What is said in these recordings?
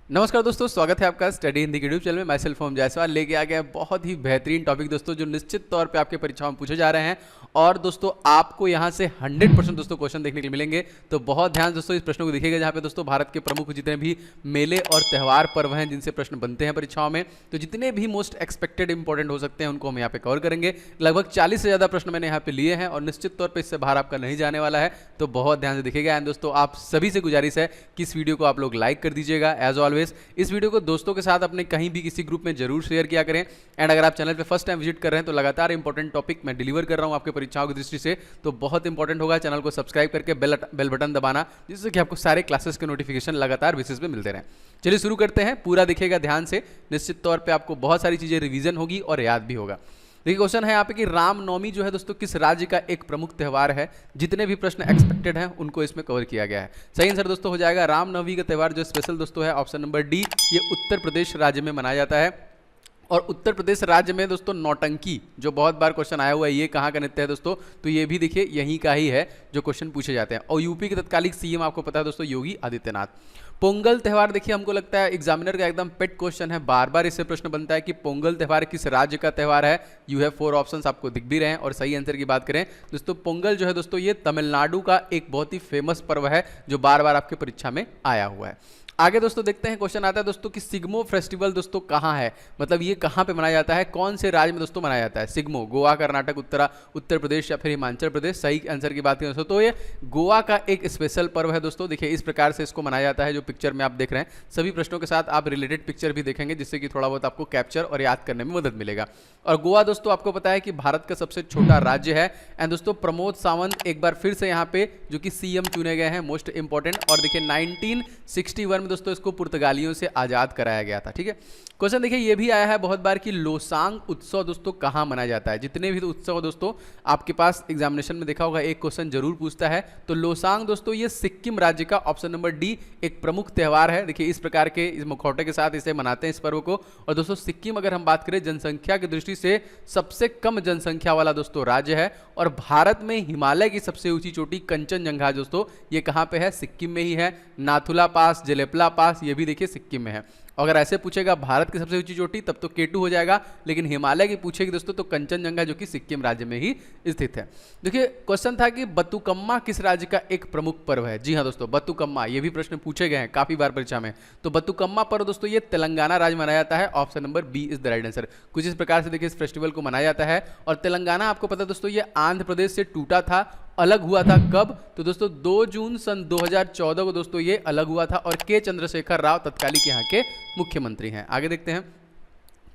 नमस्कार दोस्तों, स्वागत है आपका स्टडी हिंदी के यूट्यूब चैनल में। मैं सेल्फ होम जायसवाल लेके आ गया बहुत ही बेहतरीन टॉपिक दोस्तों, जो निश्चित तौर पे आपके परीक्षाओं में पूछे जा रहे हैं। और दोस्तों आपको यहाँ से 100% दोस्तों क्वेश्चन देखने के लिए मिलेंगे। तो बहुत ध्यान दोस्तों इस प्रश्नों को देखिएगा, जहाँ पे दोस्तों भारत के प्रमुख जितने भी मेले और त्यौहार पर्व हैं जिनसे प्रश्न बनते हैं परीक्षाओं में, तो जितने भी मोस्ट एक्सपेक्टेड इंपॉर्टेंट हो सकते हैं उनको हम यहाँ पे कवर करेंगे। लगभग 40 से ज़्यादा प्रश्न मैंने यहाँ पे लिए हैं और निश्चित तौर पर इससे बाहर आपका नहीं जाने वाला है। तो बहुत ध्यान से देखिएगा। एंड दोस्तों आप सभी से गुजारिश है कि इस वीडियो को आप लोग लाइक कर दीजिएगा। एज ऑलवेज इस वीडियो को दोस्तों के साथ अपने कहीं भी किसी ग्रुप में जरूर शेयर किया करें। एंड अगर आप चैनल पे फर्स्ट टाइम विजिट कर रहे हैं तो लगातार इंपॉर्टेंट टॉपिक मैं डिलीवर कर रहा हूं आपके परीक्षाओं की दृष्टि से, तो बहुत इंपॉर्टेंट होगा चैनल को सब्सक्राइब करके बेल बटन दबाना, जिससे कि आपको सारे क्लासेस के नोटिफिकेशन लगातार बेसिस पे मिलते रहें। चलिए शुरू करते हैं। पूरा दिखेगा ध्यान से, निश्चित तौर पर आपको बहुत सारी चीजें रिविजन होगी और याद भी होगा। देखिए क्वेश्चन है यहाँ पे कि रामनवमी जो है दोस्तों किस राज्य का एक प्रमुख त्यौहार है। जितने भी प्रश्न एक्सपेक्टेड हैं उनको इसमें कवर किया गया है। सही आंसर दोस्तों हो जाएगा रामनवमी का त्यौहार जो स्पेशल दोस्तों है ऑप्शन नंबर डी, ये उत्तर प्रदेश राज्य में मनाया जाता है। और उत्तर प्रदेश राज्य में दोस्तों नौटंकी जो बहुत बार क्वेश्चन आया हुआ है, ये कहाँ का नृत्य है दोस्तों, तो ये भी देखिए यहीं का ही है जो क्वेश्चन पूछे जाते हैं। और यूपी के तत्कालीन सीएम आपको पता है दोस्तों योगी आदित्यनाथ। पोंगल त्यौहार देखिए हमको लगता है एग्जामिनर का एकदम पेट क्वेश्चन है, बार बार इससे प्रश्न बनता है कि पोंगल त्यौहार किस राज्य का त्यौहार है। यू हैव 4 ऑप्शंस आपको दिख भी रहे हैं। और सही आंसर की बात करें दोस्तों, पोंगल जो है दोस्तों ये तमिलनाडु का एक बहुत ही फेमस पर्व है जो बार बार आपके परीक्षा में आया हुआ है। आगे दोस्तों देखते हैं, क्वेश्चन आता है दोस्तों कि सिग्मो फेस्टिवल दोस्तों कहाँ है, मतलब ये कहाँ पे मनाया जाता है, कौन से राज्य में दोस्तों मनाया जाता है। सिग्मो गोवा, कर्नाटक, उत्तर प्रदेश या फिर हिमाचल प्रदेश। सही आंसर की बात करें दोस्तों तो ये गोवा का एक स्पेशल पर्व है दोस्तों। देखिए इस प्रकार से इसको मनाया जाता है जो पिक्चर में आप देख रहे हैं। सभी प्रश्नों के साथ आप रिलेटेड पिक्चर भी देखेंगे, जिससे कि थोड़ा बहुत आपको कैप्चर और याद करने में मदद मिलेगा। और गोवा दोस्तों आपको पता है कि भारत का सबसे छोटा राज्य है। एंड दोस्तों प्रमोद सावंत एक बार फिर से यहाँ पे जो कि सीएम चुने गए हैं, मोस्ट इंपॉर्टेंट। और देखिए 1961 में दोस्तों इसको पुर्तगालियों से आजाद कराया गया था। ठीक है, क्वेश्चन देखिए ये भी आया है बहुत बार कि लोसांग उत्सव दोस्तों कहाँ मनाया जाता है। जितने भी उत्सव दोस्तों आपके पास एग्जामिनेशन में देखा होगा, एक क्वेश्चन जरूर पूछता है। तो लोसांग दोस्तों ये सिक्किम राज्य का ऑप्शन नंबर डी एक प्रमुख त्यौहार है। देखिए इस प्रकार के इस मुखौटे के साथ इसे मनाते हैं इस पर्व को। और दोस्तों सिक्किम अगर हम बात करें जनसंख्या की दृष्टि से सबसे कम जनसंख्या वाला दोस्तों राज्य है। और भारत में हिमालय की सबसे ऊंची चोटी कंचनजंगा दोस्तों ये कहाँ पे है, सिक्किम में ही है। नाथुला पास, जेलेपला पास ये भी देखिए सिक्किम में है। अगर ऐसे पूछेगा भारत की सबसे ऊंची चोटी तब तो केटू हो जाएगा, लेकिन हिमालय की पूछेगी दोस्तों तो कंचनजंगा जो कि सिक्किम राज्य में ही स्थित है। देखिए क्वेश्चन था कि बतुकम्मा किस राज्य का एक प्रमुख पर्व है। जी हाँ दोस्तों, बतुकम्मा ये भी प्रश्न पूछे गए हैं काफी बार परीक्षा में। तो बतुकम्मा पर्व दोस्तों ये तेलंगाना राज्य मनाया जाता है। Option number B is the right answer. कुछ इस प्रकार से देखिए इस फेस्टिवल को मनाया जाता है। और तेलंगाना आपको पता है दोस्तों ये आंध्र प्रदेश से टूटा था, अलग हुआ था कब, तो दोस्तों 2 जून सन 2014 को दोस्तों ये अलग हुआ था। और के चंद्रशेखर राव तत्कालीन यहाँ के मुख्यमंत्री हैं। आगे देखते हैं,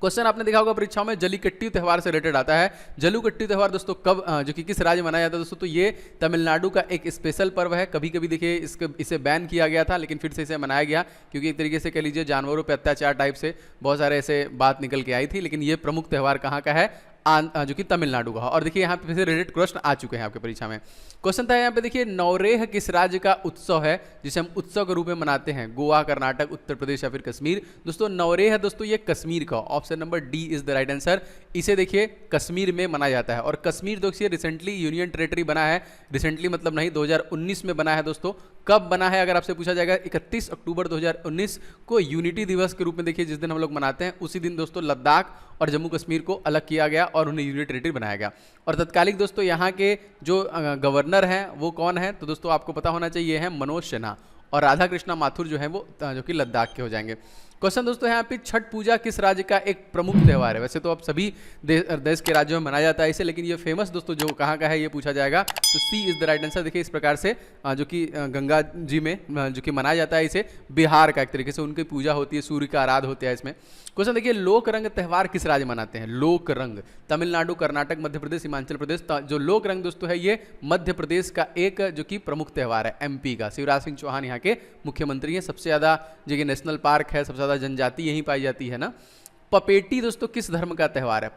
क्वेश्चन आपने देखा होगा परीक्षाओं में जलीकट्टी त्यौहार से रिलेटेड आता है। जल्लीकट्टी त्यौहार दोस्तों कब जो कि किस राज्य में मनाया जाता है दोस्तों, तो ये तमिलनाडु का एक स्पेशल पर्व है। कभी कभी देखिए इसे बैन किया गया था, लेकिन फिर से इसे मनाया गया क्योंकि एक तरीके से कह लीजिए जानवरों पर अत्याचार टाइप से बहुत सारे ऐसे बात निकल के आई थी। लेकिन ये प्रमुख त्यौहार कहाँ का है, जो कि तमिलनाडु का। और देखिए यहाँ पे रिलेटेड प्रश्न आ चुके हैं आपके परीक्षा में। क्वेश्चन था यहाँ पे देखिए नवरेह किस राज्य का उत्सव है जिसे हम उत्सव के रूप में मनाते हैं। गोवा, कर्नाटक, उत्तर प्रदेश या फिर कश्मीर। दोस्तों नवरेह दोस्तों ये कश्मीर का, option number D is the right answer. इसे देखिए कश्मीर में मनाया जाता है। और कश्मीर दोस्तों रिसेंटली यूनियन टेरेटरी बना है। रिसेंटली मतलब नहीं, 2019 में बना है दोस्तों। कब बना है अगर आपसे पूछा जाएगा, 31 अक्टूबर 2019 को यूनिटी दिवस के रूप में देखिए जिस दिन हम लोग मनाते हैं उसी दिन दोस्तों लद्दाख और जम्मू कश्मीर को अलग किया गया और उन्हें यूनियन टेरेटरी बनाया गया। और तत्कालिक दोस्तों यहाँ के जो गवर्नर हैं वो कौन है, तो दोस्तों आपको पता होना चाहिए है मनोज सिन्हा। और राधा कृष्णा माथुर जो है वो जो कि लद्दाख के हो जाएंगे। क्वेश्चन दोस्तों यहाँ पे छठ पूजा किस राज्य का एक प्रमुख त्यौहार है। वैसे तो अब सभी देश के राज्यों में मनाया जाता है इसे, लेकिन ये फेमस दोस्तों जो कहाँ का है ये पूछा जाएगा तो सी इज द राइट आंसर। देखिए इस प्रकार से जो कि गंगा जी में जो कि मनाया जाता है इसे, बिहार का एक तरीके से उनकी पूजा होती है, सूर्य का आराध होता है इसमें। क्वेश्चन देखिए लोक रंग त्यौहार किस राज्य मनाते हैं। लोक रंग तमिलनाडु, कर्नाटक, मध्य प्रदेश, हिमाचल प्रदेश। जो लोक रंग दोस्तों है ये मध्य प्रदेश का एक जो कि प्रमुख त्यौहार है, एमपी का। शिवराज सिंह चौहान यहाँ के मुख्यमंत्री हैं। सबसे ज्यादा जो कि नेशनल पार्क है, सबसे ज्यादा जनजाति यहीं पाई जाती है ना। पपेटी दोस्तों किस धर्म का त्यौहार है।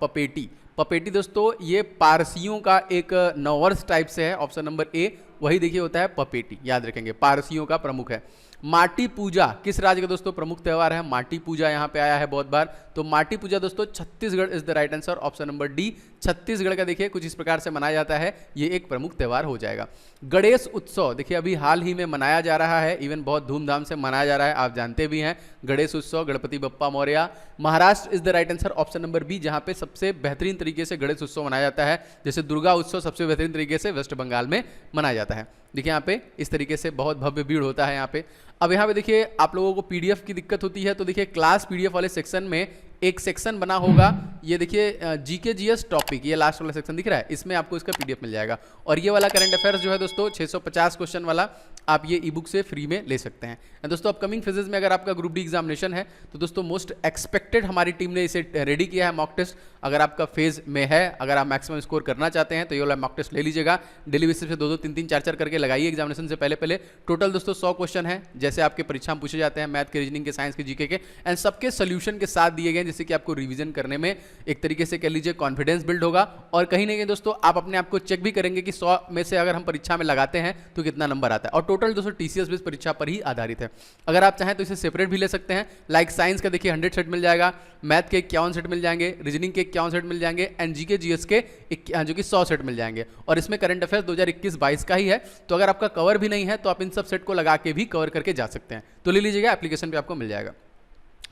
पपेटी दोस्तों ये पारसियों का एक नववर्ष टाइप से है। ऑप्शन नंबर ए वही देखिए होता है पपेटी, याद रखेंगे, पारसियों का प्रमुख है। माटी पूजा किस राज्य का दोस्तों प्रमुख त्योहार है? माटी पूजा यहाँ पे आया है बहुत बार, तो माटी पूजा दोस्तों Chhattisgarh is the right answer, option number D Chhattisgarh का देखिए कुछ इस प्रकार से मनाया जाता है, ये एक प्रमुख त्योहार हो जाएगा। गणेश उत्सव देखिए अभी हाल ही में मनाया जा रहा है, इवन बहुत धूमधाम से मनाया जा रहा है, आप जानते भी हैं Ganesh Utsav, Ganpati Bappa Morya. Maharashtra is the right answer, option number B, जहां पे सबसे बेहतरीन तरीके से गणेश उत्सव मनाया जाता है। जैसे दुर्गा उत्सव सबसे बेहतरीन तरीके से वेस्ट बंगाल में मनाया जाता है। देखिए यहाँ पे इस तरीके से बहुत भव्य भीड़ होता है यहाँ पे। अब यहाँ पे देखिए आप लोगों को पीडीएफ की दिक्कत होती है, तो देखिए क्लास पीडीएफ वाले सेक्शन में एक सेक्शन बना होगा, ये देखिए जीके जीएस टॉपिक, ये लास्ट वाला सेक्शन दिख रहा है, इसमें आपको इसका पीडीएफ मिल जाएगा। और ये वाला करंट अफेयर्स जो है दोस्तों 650 क्वेश्चन वाला, आप ये ई बुक से फ्री में ले सकते हैं। दोस्तों अपकमिंग फेजेस में अगर आपका ग्रुप डी एग्जामिनेशन है तो दोस्तों मोस्ट एक्सपेक्टेड हमारी टीम ने इसे रेडी किया है मॉक टेस्ट। अगर आपका फेज में है, अगर आप मैक्सिमम स्कोर करना चाहते हैं तो ये वाला मॉक टेस्ट ले लीजिएगा। डेली बेसिस पे 2-2, 3-3, 4-4 करके लगाइए एग्जामिनेशन से पहले। टोटल दोस्तों 100 क्वेश्चन है, जैसे आपके परीक्षा में पूछे जाते हैं, मैथ के, रीजनिंग के, साइंस के, जीके के, एंड सबके सोल्यूशन के साथ दिए गए, जिससे कि आपको रिवीजन करने में एक तरीके से कह लीजिए कॉन्फिडेंस बिल्ड होगा। और कहीं ना कहीं दोस्तों आप अपने आप को चेक भी करेंगे कि 100 में से अगर हम परीक्षा में लगाते हैं तो कितना नंबर आता है। और टोटल दोस्तों टीसीएस बेस्ड परीक्षा पर ही आधारित है। अगर आप चाहें तो इसे सेपरेट भी ले सकते हैं, लाइक साइंस का देखिए 100 सेट मिल जाएगा, मैथ के 51 सेट मिल जाएंगे, रीजनिंग के 51 सेट मिल जाएंगे, एंड जीके जीएस के जो कि 100 सेट मिल जाएंगे। और इसमें करंट अफेयर्स 2021-22 का ही है, तो अगर आपका कवर भी नहीं है तो आप इन सब सेट को लगा के भी कवर करके जा सकते हैं। तो ले लीजिएगा, एप्लीकेशन पे आपको मिल जाएगा।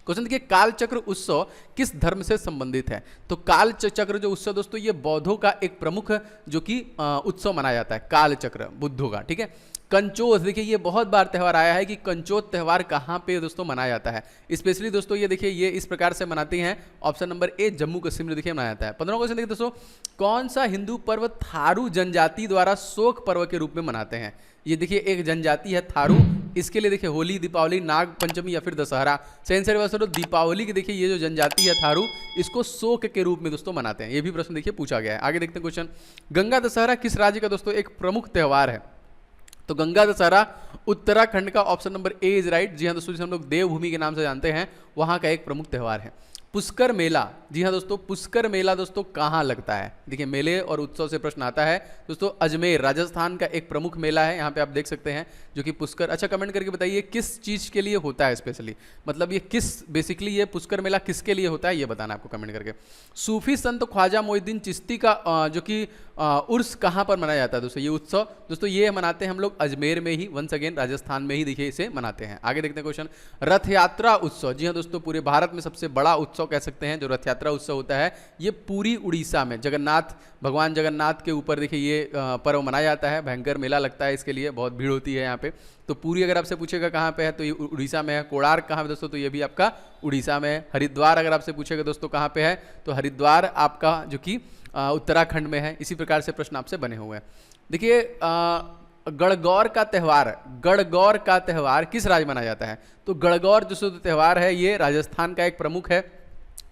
क्वेश्चन देखिए, कालचक्र उत्सव किस धर्म से संबंधित है? तो कालचक्र जो उत्सव दोस्तों ये बौद्धों का एक प्रमुख जो कि उत्सव मनाया जाता है, कालचक्र बुद्धों का, ठीक है। कंचोत देखिए ये बहुत बार त्यौहार आया है कि कंचोत त्यौहार कहाँ पे दोस्तों मनाया जाता है। स्पेशली दोस्तों ये देखिए ये इस प्रकार से मनाते हैं, ऑप्शन नंबर ए जम्मू कश्मीर में देखिए मनाया जाता है। 15वां क्वेश्चन देखिए दोस्तों, कौन सा हिंदू पर्व थारू जनजाति द्वारा शोक पर्व के रूप में मनाते हैं? ये देखिए एक जनजाति है थारू, इसके लिए देखिए होली, दीपावली, नाग पंचमी या फिर दशहरा। सही आंसर दीपावली की देखिए ये जो जनजाति है थारू, इसको शोक के रूप में दोस्तों मनाते हैं। ये भी प्रश्न देखिए पूछा गया है। आगे देखते हैं क्वेश्चन, गंगा दशहरा किस राज्य का दोस्तों एक प्रमुख त्यौहार है? तो गंगा दशहरा उत्तराखंड का, option number A is right. जी हाँ दोस्तों, जिसे हम लोग देवभूमि के नाम से जानते हैं, वहां का एक प्रमुख त्यौहार है। पुष्कर मेला, जी हाँ दोस्तों, पुष्कर मेला दोस्तों कहाँ लगता है? देखिए मेले और उत्सव से प्रश्न आता है दोस्तों। अजमेर राजस्थान का एक प्रमुख मेला है, यहाँ पे आप देख सकते हैं जो कि पुष्कर। अच्छा कमेंट करके बताइए किस चीज़ के लिए होता है स्पेशली, मतलब ये किस बेसिकली ये पुष्कर मेला किसके लिए होता है, ये बताना आपको कमेंट करके। सूफी संत ख्वाजा मोइनुद्दीन चिश्ती का जो कि उर्स कहाँ पर मनाया जाता है दोस्तों? ये उत्सव दोस्तों ये मनाते हैं हम लोग अजमेर में ही, वंस अगेन राजस्थान में ही देखिए इसे मनाते हैं। आगे देखते हैं क्वेश्चन, रथ यात्रा उत्सव, जी हाँ दोस्तों पूरे भारत में सबसे बड़ा उत्सव कह सकते हैं जो रथ यात्रा उत्सव होता है, ये पूरी उड़ीसा में जगन्नाथ, भगवान जगन्नाथ के ऊपर देखिए ये पर्व मनाया जाता है। भयंकर मेला लगता है, इसके लिए बहुत भीड़ होती है यहाँ पे। तो पूरी अगर आपसे पूछेगा कहाँ पे है तो ये उड़ीसा में है। कोणार्क कहाँ पे दोस्तों? तो ये भी आपका उड़ीसा में है। हरिद्वार अगर आपसे पूछेगा दोस्तों कहाँ पे है, तो हरिद्वार आपका जो कि उत्तराखंड में है। इसी प्रकार से प्रश्न आपसे बने हुए हैं। देखिए गणगौर का त्यौहार, गणगौर का त्यौहार किस राज्य मनाया जाता है? तो गणगौर जो त्यौहार है ये राजस्थान का एक प्रमुख है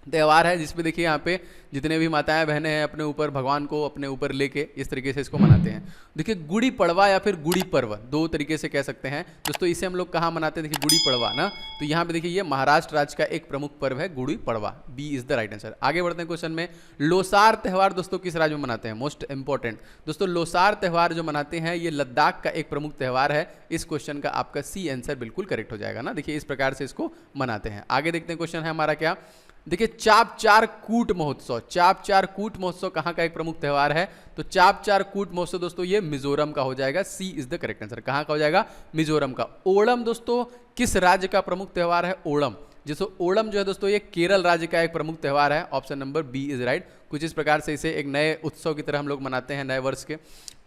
त्यौहार है, जिसमें देखिए यहाँ पे जितने भी माताएं बहनें हैं अपने ऊपर भगवान को अपने ऊपर लेके इस तरीके से इसको मनाते हैं। देखिए गुड़ी पड़वा या फिर गुड़ी पर्व, दो तरीके से कह सकते हैं दोस्तों। इसे हम लोग कहाँ मनाते हैं? देखिए गुड़ी पड़वा ना, तो यहाँ पे देखिए ये महाराष्ट्र राज्य का एक प्रमुख पर्व है Gudi Padwa, B is the right answer. आगे बढ़ते हैं क्वेश्चन में, लोसार त्यौहार दोस्तों किस राज्य में मनाते हैं? मोस्ट इंपॉर्टेंट दोस्तों, लोसार त्यौहार जो मनाते हैं ये लद्दाख का एक प्रमुख त्यौहार है। इस क्वेश्चन का आपका सी आंसर बिल्कुल करेक्ट हो जाएगा ना। देखिए इस प्रकार से इसको मनाते हैं। आगे देखते हैं क्वेश्चन है हमारा क्या, देखिए चाप चार कूट महोत्सव, चाप चार कूट महोत्सव कहाँ का एक प्रमुख त्यौहार है? तो चाप चार कूट महोत्सव दोस्तों ये मिजोरम का हो जाएगा, सी इज द करेक्ट आंसर। कहाँ का हो जाएगा? मिजोरम का। ओणम दोस्तों किस राज्य का प्रमुख त्यौहार है? ओणम, जिसको ओणम जो है दोस्तों ये केरल राज्य का एक प्रमुख त्यौहार है, option number B is right. कुछ इस प्रकार से इसे एक नए उत्सव की तरह हम लोग मनाते हैं नए वर्ष के।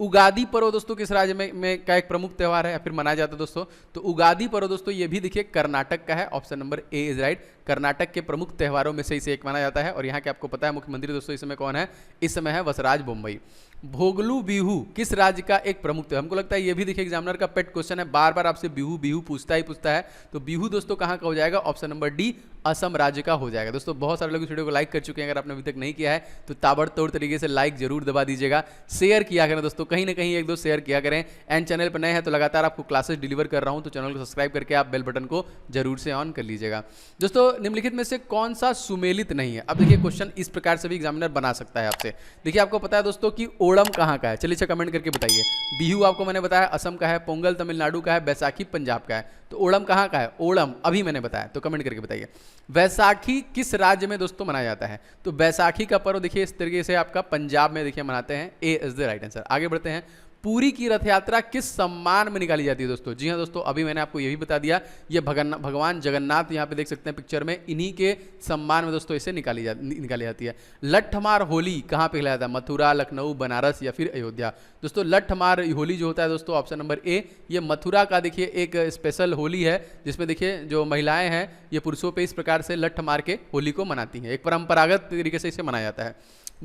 उगादी पर्व दोस्तों किस राज्य में का एक प्रमुख त्यौहार है या फिर मनाया जाता है दोस्तों? तो उगादी पर्व दोस्तों ये भी देखिए कर्नाटक का है, option number A is right. Karnataka के प्रमुख त्यौहारों में से इसे एक माना जाता है। और यहाँ के आपको पता है मुख्यमंत्री दोस्तों इस समय कौन है? इस समय है वसराज बोम्मई। भोगलू बिहू किस राज्य का एक प्रमुख त्यौहार? हमको लगता है ये भी देखिए एग्जामिनर का पेट क्वेश्चन है, बार बार आपसे बिहू बिहू पूछता ही पूछता है। तो बिहू दोस्तों कहाँ का हो जाएगा? ऑप्शन नंबर डी असम राज्य का हो जाएगा। दोस्तों बहुत सारे लोग इस वीडियो को लाइक कर चुके हैं, अगर आपने अभी तक नहीं किया है तो ताबड़तोड़ तरीके से लाइक जरूर दबा दीजिएगा, शेयर किया करें दोस्तों, कहीं ना कहीं एक दो शेयर किया करें। एंड चैनल पर नए हैं तो लगातार आपको क्लासेस डिलीवर कर रहा हूं, तो चैनल को सब्सक्राइब करके आप बेल बटन को जरूर से ऑन कर लीजिएगा। दोस्तों निम्नलिखित में से कौन सा सुमेलित नहीं है? अब देखिए क्वेश्चन इस प्रकार से भी एग्जामिनर बना सकता है आपसे। देखिए आपको पता है दोस्तों कि ओणम कहाँ का है, चलिए अच्छा कमेंट करके बताइए। बिहू आपको मैंने बताया असम का है, पोंगल तमिलनाडु का है, बैसाखी पंजाब का है, तो ओणम कहाँ का है? ओणम अभी मैंने बताया, तो कमेंट करके बताइए। वैसाखी किस राज्य में दोस्तों मनाया जाता है? तो बैसाखी का पर्व देखिए इस तरीके से आपका पंजाब में देखिए मनाते हैं, ए इज द राइट आंसर। आगे बढ़ते हैं। पूरी की रथ यात्रा किस सम्मान में निकाली जाती है दोस्तों? जी हाँ दोस्तों, अभी मैंने आपको ये भी बता दिया, ये भगवान जगन्नाथ यहाँ पे देख सकते हैं पिक्चर में, इन्हीं के सम्मान में दोस्तों इसे निकाली जाती है। लट्ठमार होली कहाँ पे खिलाया जाता है? मथुरा, लखनऊ, बनारस या फिर अयोध्या? दोस्तों लट्ठमार होली जो होता है दोस्तों ऑप्शन नंबर ए, ये मथुरा का देखिए एक स्पेशल होली है, जिसमें देखिए जो महिलाएं हैं ये पुरुषों पे इस प्रकार से लट्ठ मार के होली को मनाती हैं, एक परंपरागत तरीके से इसे मनाया जाता है।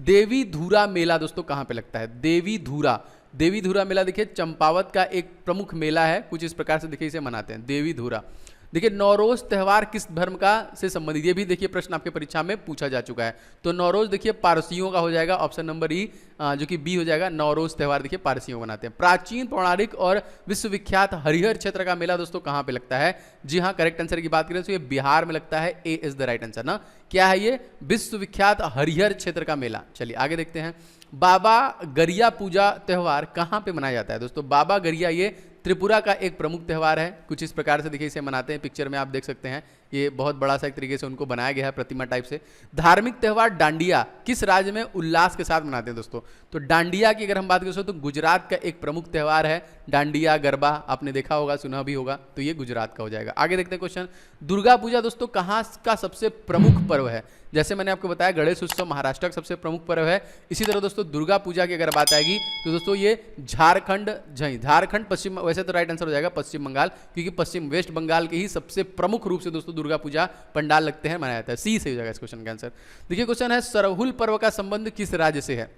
देवी धुरा मेला दोस्तों कहाँ पे लगता है? देवी धुरा मेला देखिए चंपावत का एक प्रमुख मेला है, कुछ इस प्रकार से देखिए इसे मनाते हैं देवी धुरा। देखिए नौरोज त्यौहार किस धर्म का से संबंधित? ये भी देखिए प्रश्न आपके परीक्षा में पूछा जा चुका है। तो नौरोज देखिए पारसियों का हो जाएगा, ऑप्शन नंबर ई जो कि बी हो जाएगा। नौरोज त्यौहार देखिए पारसियों मनाते हैं। प्राचीन पौराणिक और विश्वविख्यात हरिहर क्षेत्र का मेला दोस्तों कहाँ पे लगता है? जी हाँ, करेक्ट आंसर की बात करें तो ये बिहार में लगता है, ए इज द राइट आंसर ना। क्या है ये? विश्वविख्यात हरिहर क्षेत्र का मेला। चलिए आगे देखते हैं। बाबा गरिया पूजा त्यौहार कहाँ पे मनाया जाता है दोस्तों? बाबा गरिया ये त्रिपुरा का एक प्रमुख त्यौहार है, कुछ इस प्रकार से देखिए इसे मनाते हैं, पिक्चर में आप देख सकते हैं, ये बहुत बड़ा सा एक तरीके से उनको बनाया गया है प्रतिमा टाइप से। धार्मिक त्यौहार डांडिया किस राज्य में उल्लास के साथ मनाते हैं दोस्तों? तो डांडिया की अगर हम बात करें तो गुजरात का एक प्रमुख त्यौहार है डांडिया गरबा, आपने देखा होगा, सुना भी होगा, तो ये गुजरात का हो जाएगा। आगे देखते हैं क्वेश्चन। दुर्गा पूजा दोस्तों कहाँ का सबसे प्रमुख पर्व है? जैसे मैंने आपको बताया गणेश उत्सव महाराष्ट्र का सबसे प्रमुख पर्व है, इसी तरह दोस्तों दुर्गा पूजा की अगर बात आएगी तो दोस्तों ये झारखंड पश्चिम, वैसे तो राइट आंसर हो जाएगा पश्चिम बंगाल, क्योंकि पश्चिम वेस्ट बंगाल के ही सबसे प्रमुख रूप से दोस्तों दुर्गा पूजा पंडाल लगते हैं, मनाया जाता है। सी सही हो जाएगा इस क्वेश्चन का आंसर। देखिए क्वेश्चन है सरहुल पर्व का संबंध किस राज्य से है?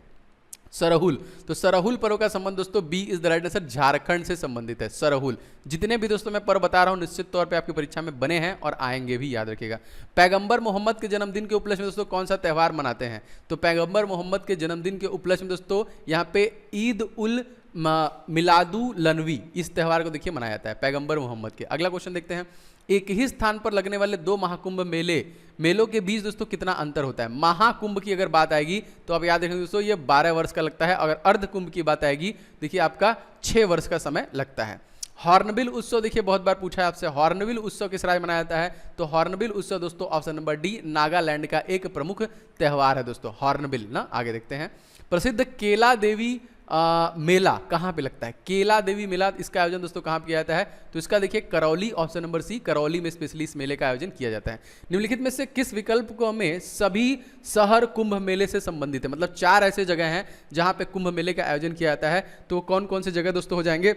सरहुल, तो सरहुल पर्व का संबंध दोस्तों B is the right answer, Jharkhand से संबंधित है सरहुल। जितने भी दोस्तों मैं पर्व बता रहा हूं निश्चित तौर पे आपकी परीक्षा में बने हैं और आएंगे भी, याद रखिएगा। पैगंबर मोहम्मद के जन्मदिन के उपलक्ष्य में दोस्तों कौन सा त्यौहार मनाते हैं? तो पैगंबर मोहम्मद के जन्मदिन के उपलक्ष्य में दोस्तों यहाँ पे ईद उल मिलादुलनबी इस त्यौहार को देखिए मनाया जाता है पैगंबर मोहम्मद के। अगला क्वेश्चन देखते हैं। एक ही स्थान पर लगने वाले दो महाकुंभ मेलों के बीच दोस्तों कितना अंतर होता है? महाकुंभ की अगर बात आएगी तो आप याद रखेंगे दोस्तों ये 12 वर्ष का लगता है, अगर अर्ध कुंभ की बात आएगी देखिए आपका 6 वर्ष का समय लगता है। हॉर्नबिल उत्सव देखिए बहुत बार पूछा है आपसे, हॉर्नबिल उत्सव किस राज्य मनाया जाता है? तो हॉर्नबिल उत्सव दोस्तों ऑप्शन नंबर डी नागालैंड का एक प्रमुख त्यौहार है दोस्तों हॉर्नबिल ना। आगे देखते हैं। प्रसिद्ध केला देवी मेला कहाँ पे लगता है? केला देवी मेला, इसका आयोजन दोस्तों कहाँ पे किया जाता है? तो इसका देखिए Karauli, option number C, Karauli में स्पेशली इस मेले का आयोजन किया जाता है। निम्नलिखित में से किस विकल्प को में सभी शहर कुंभ मेले से संबंधित है? मतलब 4 ऐसे जगह हैं जहाँ पे कुंभ मेले का आयोजन किया जाता है, तो कौन कौन से जगह दोस्तों हो जाएंगे?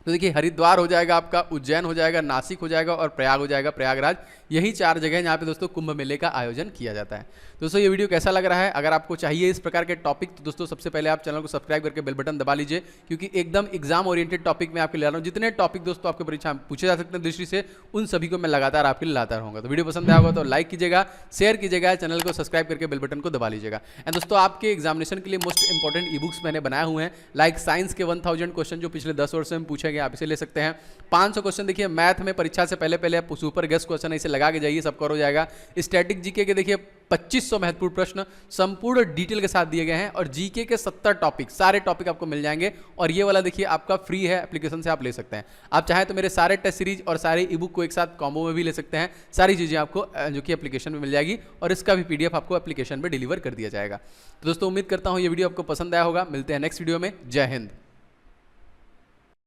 तो देखिए हरिद्वार हो जाएगा आपका, उज्जैन हो जाएगा, नासिक हो जाएगा और प्रयाग हो जाएगा, प्रयागराज। यही 4 जगह हैं जहाँ पे दोस्तों कुंभ मेले का आयोजन किया जाता है। दोस्तों ये वीडियो कैसा लग रहा है? अगर आपको चाहिए इस प्रकार के टॉपिक तो दोस्तों सबसे पहले आप चैनल को सब्सक्राइब करके बेल बटन दबा लीजिए, क्योंकि एकदम एग्जाम ओरिएंटेड टॉपिक में आपके ले रहा हूँ। जितने टॉपिक दोस्तों आपके परीक्षा में पूछे जा सकते हैं दृष्टि से, उन सभी को मैं लगातार आपके लिए लाता रहूँगा। तो वीडियो पसंद आया होगा तो लाइक कीजिएगा, शेयर कीजिएगा, चैनल को सब्सक्राइब करके बेल बटन को दबा लीजिएगा। एंड दोस्तों आपके एग्जामिनेशन के लिए मोस्ट इंपॉर्टेंट ई बुक्स मैंने बनाए हुए हैं, लाइक साइंस के 1000 क्वेश्चन जो पिछले 10 वर्ष में पूछे गए, आप इसे ले सकते हैं। 500 क्वेश्चन देखिए मैथ में परीक्षा से पहले आप सुपर गेस्ट क्वेश्चन इसे लगा के जाइए, सब कवर हो जाएगा। स्टैटिक जीके के देखिए 2500 महत्वपूर्ण प्रश्न संपूर्ण डिटेल के साथ दिए गए हैं, और जीके के 70 टॉपिक, सारे टॉपिक आपको मिल जाएंगे। और ये वाला देखिए आपका फ्री है, एप्लीकेशन से आप ले सकते हैं। आप चाहें तो मेरे सारे टेस्ट सीरीज और सारे ई बुक को एक साथ कॉम्बो में भी ले सकते हैं। सारी चीज़ें आपको जो कि एप्लीकेशन में मिल जाएगी, और इसका भी PDF आपको एप्लीकेशन में डिलीवर कर दिया जाएगा। तो दोस्तों उम्मीद करता हूँ ये वीडियो आपको पसंद आया होगा। मिलते हैं नेक्स्ट वीडियो में। जय हिंद।